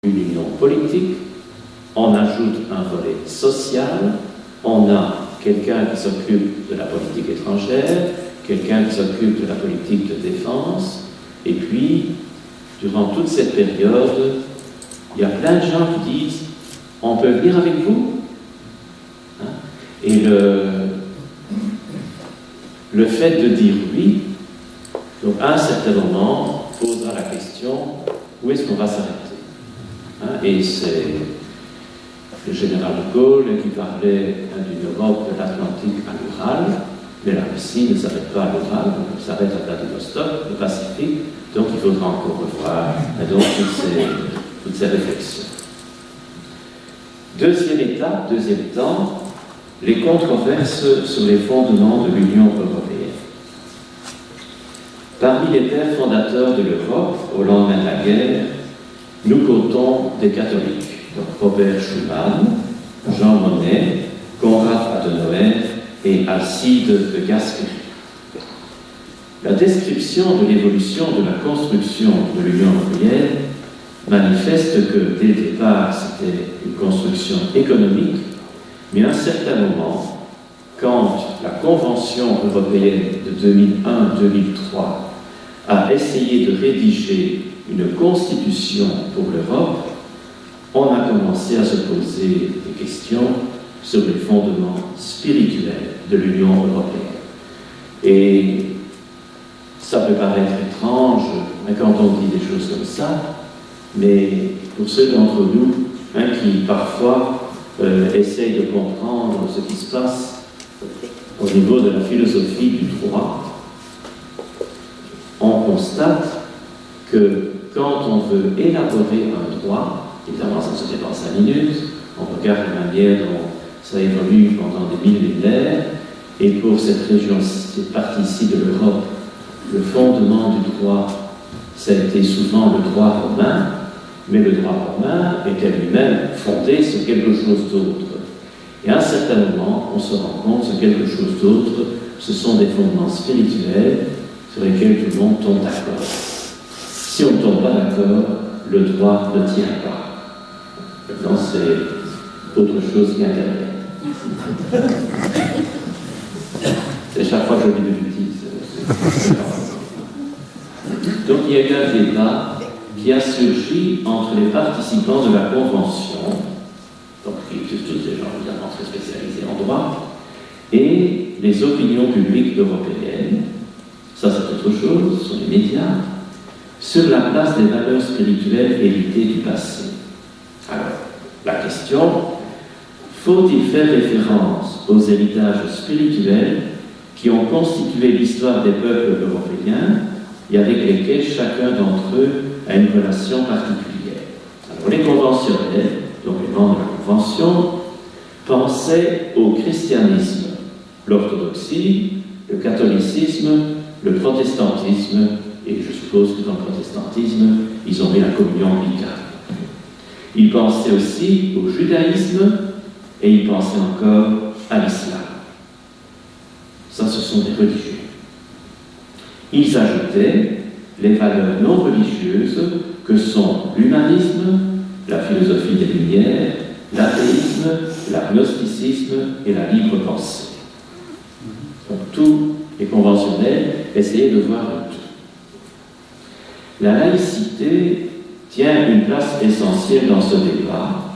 une union politique, on ajoute un volet social, on a quelqu'un qui s'occupe de la politique étrangère, quelqu'un qui s'occupe de la politique de défense, et puis, durant toute cette période, il y a plein de gens qui disent « on peut venir avec vous ?» Et le fait de dire oui, donc à un certain moment, posera la question « où est-ce qu'on va s'arrêter ?» Et c'est le général de Gaulle qui parlait d'une Europe de l'Atlantique à l'Ural, mais la Russie ne s'arrête pas à l'Ural, elle s'arrête à Vladivostok, le Pacifique, donc il faudra encore revoir donc, toutes ces réflexions. Deuxième étape, deuxième temps, les controverses sur les fondements de l'Union européenne. Parmi les pères fondateurs de l'Europe, au lendemain de la guerre, nous comptons des catholiques, donc Robert Schuman, Jean Monnet, Konrad Adenauer et Alcide de Gasperi. La description de l'évolution de la construction de l'Union européenne manifeste que, dès le départ, c'était une construction économique, mais à un certain moment, quand la Convention européenne de 2001-2003 a essayé de rédiger une constitution pour l'Europe, on a commencé à se poser des questions sur les fondements spirituels de l'Union européenne. Et ça peut paraître étrange quand on dit des choses comme ça, mais pour ceux d'entre nous qui parfois essayent de comprendre ce qui se passe au niveau de la philosophie du droit, on constate que quand on veut élaborer un droit, évidemment ça se fait en 5 minutes, on regarde la manière dont ça évolue pendant des millénaires, et pour cette région, cette partie-ci de l'Europe, le fondement du droit, ça a été souvent le droit romain, mais le droit romain était lui-même fondé sur quelque chose d'autre. Et à un certain moment, on se rend compte que quelque chose d'autre, ce sont des fondements spirituels sur lesquels tout le monde tombe d'accord. Si on ne tombe pas d'accord, le droit ne tient pas. Maintenant, c'est autre chose qui intervient. C'est chaque fois que je lis de bêtises. Donc il y a eu un débat qui a surgi entre les participants de la Convention, donc qui étaient tous des gens évidemment très spécialisés en droit, et les opinions publiques européennes, ça c'est autre chose, ce sont les médias, sur la place des valeurs spirituelles héritées du passé. Alors, la question, faut-il faire référence aux héritages spirituels qui ont constitué l'histoire des peuples européens et avec lesquels chacun d'entre eux a une relation particulière? Alors, les conventionnels, donc les membres de la Convention, pensaient au christianisme, l'orthodoxie, le catholicisme, le protestantisme, et je suppose que dans le protestantisme, ils ont mis la communion anglicane. Ils pensaient aussi au judaïsme et ils pensaient encore à l'islam. Ça, ce sont des religieux. Ils ajoutaient les valeurs non religieuses que sont l'humanisme, la philosophie des Lumières, l'athéisme, l'agnosticisme et la libre pensée. Donc, tous les conventionnels essayaient de voir le tout. La laïcité tient une place essentielle dans ce débat,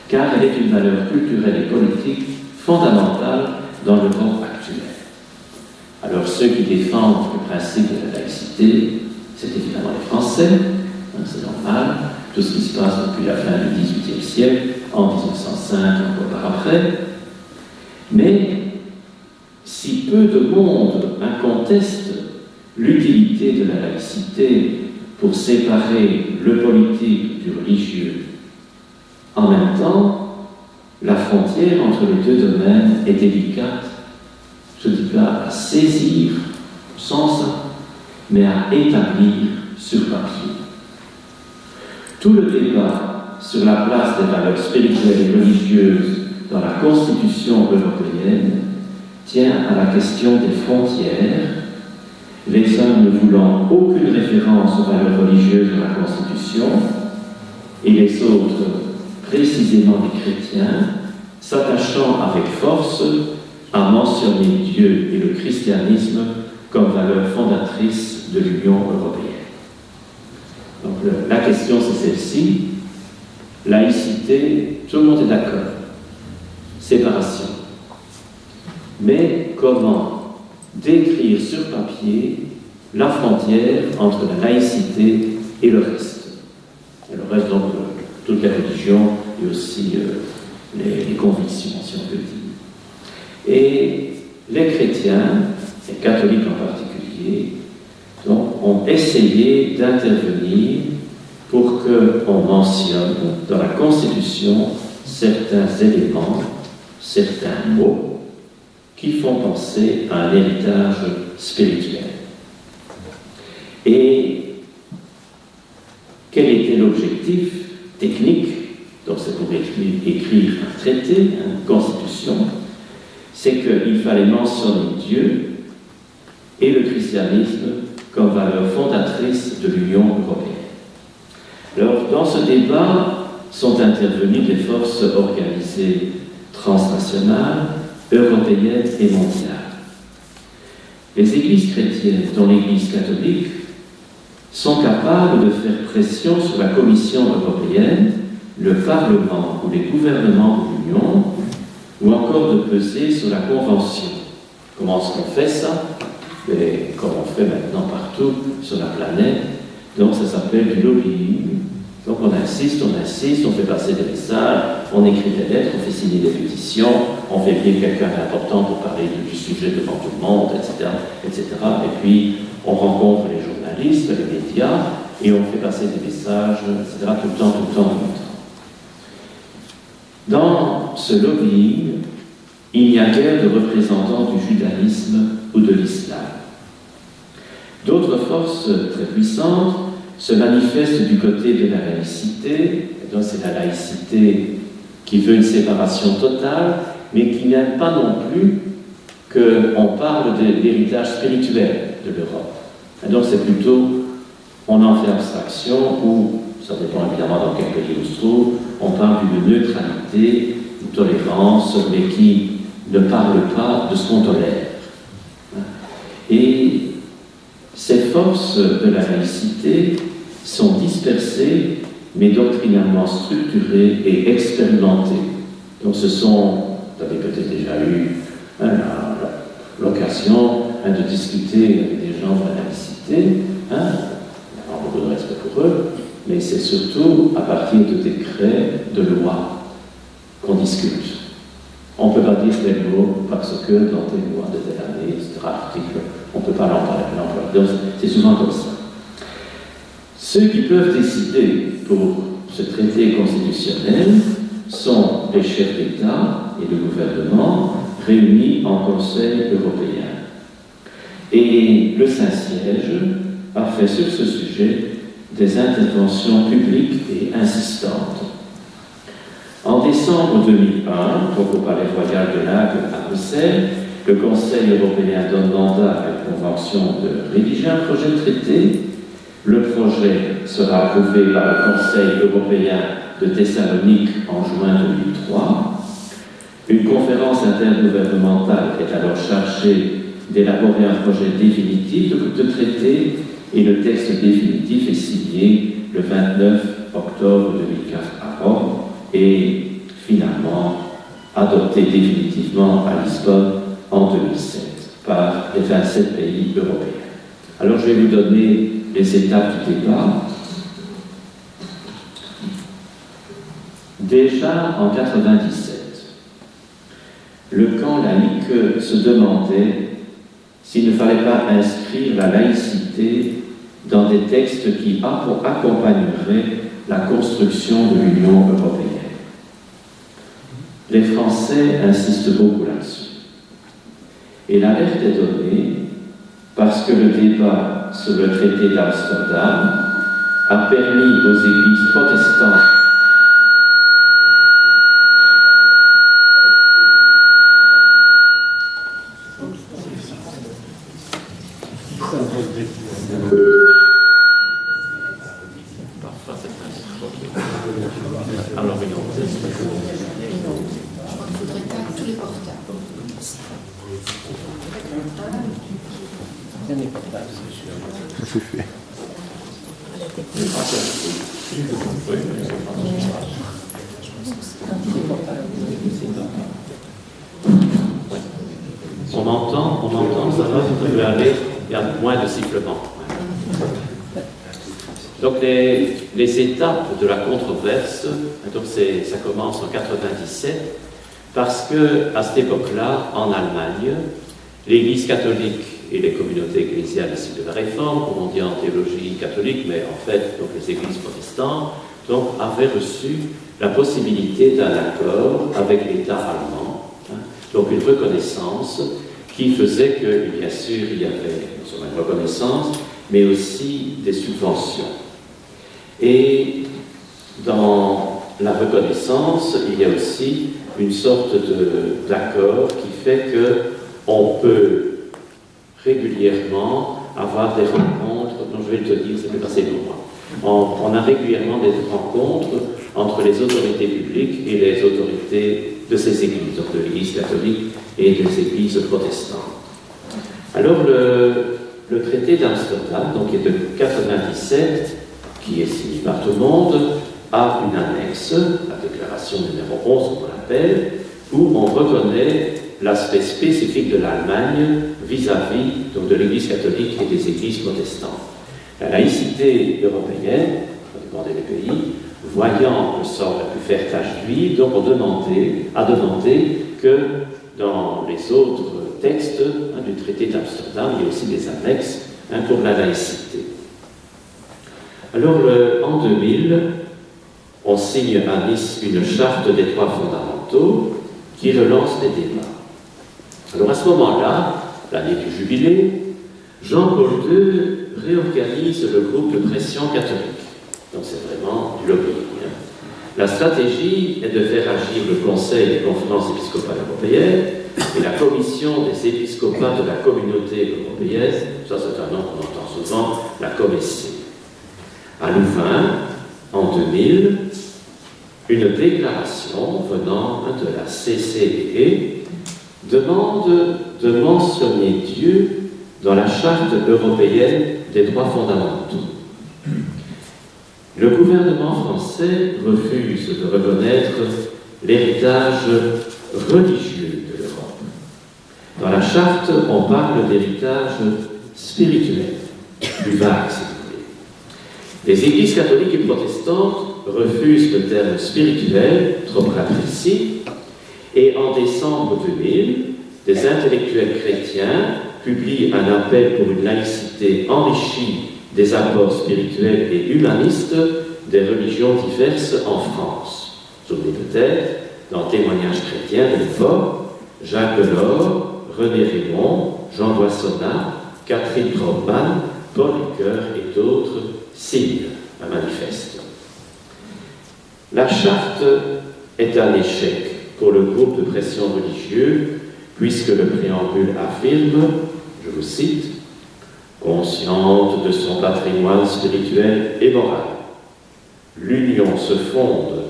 car elle est une valeur culturelle et politique fondamentale dans l'Europe actuelle. Alors ceux qui défendent le principe de la laïcité, c'est évidemment les Français, c'est normal, tout ce qui se passe depuis la fin du XVIIIe siècle, en 1905, encore par après. Mais si peu de monde conteste l'utilité de la laïcité pour séparer le politique du religieux, en même temps, la frontière entre les deux domaines est délicate, je ne dis pas à saisir sans ça, mais à établir sur papier. Tout le débat sur la place des valeurs spirituelles et religieuses dans la Constitution européenne tient à la question des frontières, les uns ne voulant aucune référence aux valeurs religieuses de la Constitution, et les autres, précisément des chrétiens, s'attachant avec force à mentionner Dieu et le christianisme comme valeur fondatrice de l'Union européenne. Donc la question c'est celle-ci, laïcité, tout le monde est d'accord, séparation. Mais comment décrire sur papier la frontière entre la laïcité et le reste? Et le reste, donc, toutes les religions et aussi les convictions, si on peut dire. Et les chrétiens, les catholiques en particulier, donc, ont essayé d'intervenir pour qu'on mentionne dans la Constitution certains éléments, certains mots qui font penser à un héritage spirituel. Et quel était l'objectif technique? Donc c'est pour écrire un traité, une constitution, c'est qu'il fallait mentionner Dieu et le christianisme comme valeur fondatrice de l'Union européenne. Alors, dans ce débat sont intervenues des forces organisées transnationales, européennes et mondiales. Les églises chrétiennes, dont l'Église catholique, sont capables de faire pression sur la Commission européenne, le Parlement ou les gouvernements de l'Union, ou encore de peser sur la Convention. Comment est-ce qu'on fait ça? Et comme on fait maintenant partout sur la planète, donc ça s'appelle du lobbying. Donc on insiste, on fait passer des messages, on écrit des lettres, on fait signer des pétitions, on fait venir quelqu'un d'important pour parler du sujet devant tout le monde, etc., etc. Et puis on rencontre les journalistes, les médias, et on fait passer des messages, etc., tout le temps. Dans ce lobbying, il n'y a guère de représentants du judaïsme ou de l'islam. D'autres forces très puissantes se manifestent du côté de la laïcité, et donc c'est la laïcité qui veut une séparation totale, mais qui n'aime pas non plus qu'on parle de l'héritage spirituel de l'Europe. Et donc c'est plutôt, on en fait abstraction, ou, ça dépend évidemment dans quel pays on se trouve, on parle d'une neutralité, d'une tolérance, mais qui ne parle pas de ce qu'on tolère. Et ces forces de la laïcité sont dispersées, mais doctrinalement structurées et expérimentées. Donc ce sont, vous avez peut-être déjà eu l'occasion de discuter avec des gens de la laïcité, avoir beaucoup de respect pour eux, mais c'est surtout à partir de décrets, de lois, qu'on discute. On ne peut pas dire tel mot parce que dans telle loi de telle année, etc., article, on ne peut pas l'employer. Donc c'est souvent comme ça. Ceux qui peuvent décider pour ce traité constitutionnel sont les chefs d'État et de gouvernement réunis en Conseil européen. Et le Saint-Siège a fait sur ce sujet des interventions publiques et insistantes. En décembre 2001, donc au Palais Royal de l'Hague à Bruxelles, le Conseil européen donne mandat à la Convention de rédiger un projet de traité. Le projet sera approuvé par le Conseil européen de Thessalonique en juin 2003. Une conférence intergouvernementale est alors chargée d'élaborer un projet définitif de traité et le texte définitif est signé le 29 octobre 2004 à Rome et finalement adopté définitivement à Lisbonne en 2007 par les 27 pays européens. Alors je vais vous donner les étapes du débat. Déjà en 1997, le camp laïque se demandait s'il ne fallait pas inscrire la laïcité dans des textes qui accompagneraient la construction de l'Union européenne. Les Français insistent beaucoup là-dessus. Et l'alerte est donnée parce que le débat sur le traité d'Amsterdam a permis aux églises protestantes Alors, oui, Il faudrait pas tous les portables. C'est fait. On entend, ça va, ça peut aller, il y a moins de sifflements. Donc les étapes de la controverse, donc ça commence en 97, parce que à cette époque-là, en Allemagne, l'Église catholique et les communautés ecclésiales issues de la Réforme, comme on dit en théologie catholique, mais en fait donc les églises protestantes, donc, avaient reçu la possibilité d'un accord avec l'État allemand, donc une reconnaissance qui faisait que, bien sûr, il y avait une reconnaissance, mais aussi des subventions. Et dans la reconnaissance, il y a aussi une sorte d'accord qui fait qu'on peut régulièrement avoir des rencontres, non je vais te dire, c'est plus facile pour moi. On a régulièrement des rencontres entre les autorités publiques et les autorités de ces églises, donc de l'Église catholique et des églises protestantes. Alors le traité d'Amsterdam, donc qui est de 97, qui est signé par tout le monde, a une annexe, la déclaration numéro 11, comme on l'appelle, où on reconnaît l'aspect spécifique de l'Allemagne vis-à-vis donc, de l'Église catholique et des églises protestantes. La laïcité européenne, ça dépend des pays, voyant le sort la plus faire tache d'huile, donc a demandé que dans les autres textes du traité d'Amsterdam, il y a aussi des annexes pour la laïcité. Alors, en 2000, on signe à Nice une charte des droits fondamentaux qui relance les débats. Alors, à ce moment-là, l'année du jubilé, Jean-Paul II réorganise le groupe de pression catholique. Donc, c'est vraiment du lobbying. La stratégie est de faire agir le Conseil des conférences épiscopales européennes et la Commission des épiscopats de la communauté européenne, ça c'est un nom qu'on entend souvent, la COMEC. À Louvain, en 2000, une déclaration venant de la CCE demande de mentionner Dieu dans la Charte européenne des droits fondamentaux. Le gouvernement français refuse de reconnaître l'héritage religieux de l'Europe. Dans la Charte, on parle d'héritage spirituel, plus vague si vous voulez. Les églises catholiques et protestantes refusent le terme spirituel, trop précis, et en décembre 2000, des intellectuels chrétiens publient un appel pour une laïcité enrichie des apports spirituels et humanistes des religions diverses en France. Vous vous souvenez peut-être, dans Témoignages chrétiens de l'époque, Jacques Delors, René Raymond, Jean Boissonnat, Catherine Trautmann, Paul Ricoeur et d'autres signent un manifeste. La charte est un échec pour le groupe de pression religieux, puisque le préambule affirme, je vous cite, « Consciente de son patrimoine spirituel et moral, l'Union se fonde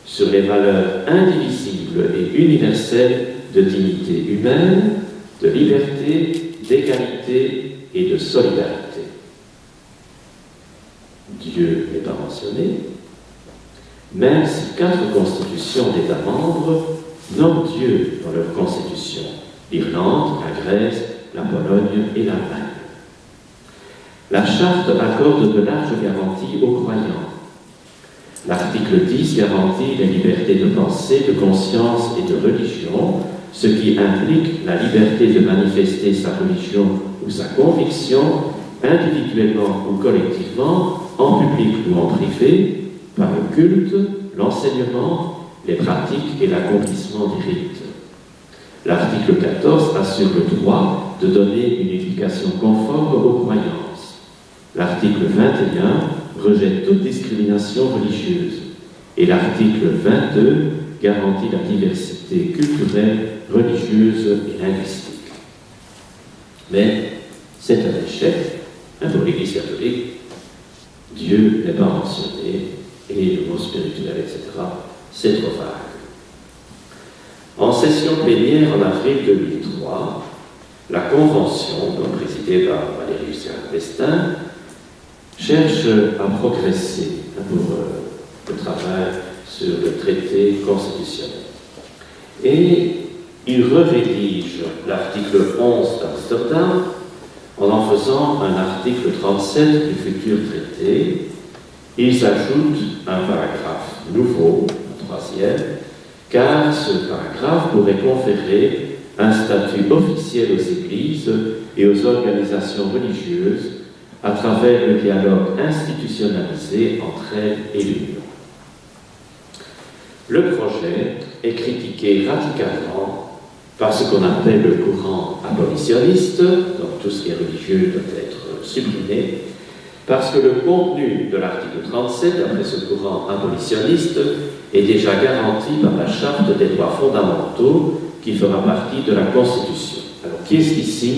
sur les valeurs indivisibles et universelles de dignité humaine, de liberté, d'égalité et de solidarité. » Dieu n'est pas mentionné, même si 4 constitutions d'États membres nomment Dieu dans leur constitution, l'Irlande, la Grèce, la Pologne et l'Allemagne. La Charte accorde de larges garanties aux croyants. L'article 10 garantit les libertés de pensée, de conscience et de religion, ce qui implique la liberté de manifester sa religion ou sa conviction, individuellement ou collectivement, en public ou en privé, par le culte, l'enseignement, les pratiques et l'accomplissement des rites. L'article 14 assure le droit de donner une éducation conforme aux croyances. L'article 21 rejette toute discrimination religieuse. Et l'article 22 garantit la diversité culturelle, religieuse et linguistique. Mais c'est un échec pour l'Église catholique. Dieu n'est pas mentionné et le mot spirituel, etc., c'est trop vague. En session plénière en avril 2003, la Convention, donc présidée par Valéry Giscard d'Estaing, cherche à progresser pour le travail sur le traité constitutionnel. Et il rédige l'article 11 d'Amsterdam en faisant un article 37 du futur traité. Ils ajoutent un paragraphe nouveau, un troisième, car ce paragraphe pourrait conférer un statut officiel aux églises et aux organisations religieuses à travers le dialogue institutionnalisé entre elles et l'Union. Le projet est critiqué radicalement par ce qu'on appelle le courant abolitionniste, donc tout ce qui est religieux doit être supprimé, parce que le contenu de l'article 37, d'après ce courant abolitionniste, est déjà garanti par la Charte des droits fondamentaux qui fera partie de la Constitution. Alors, qui est-ce qui signe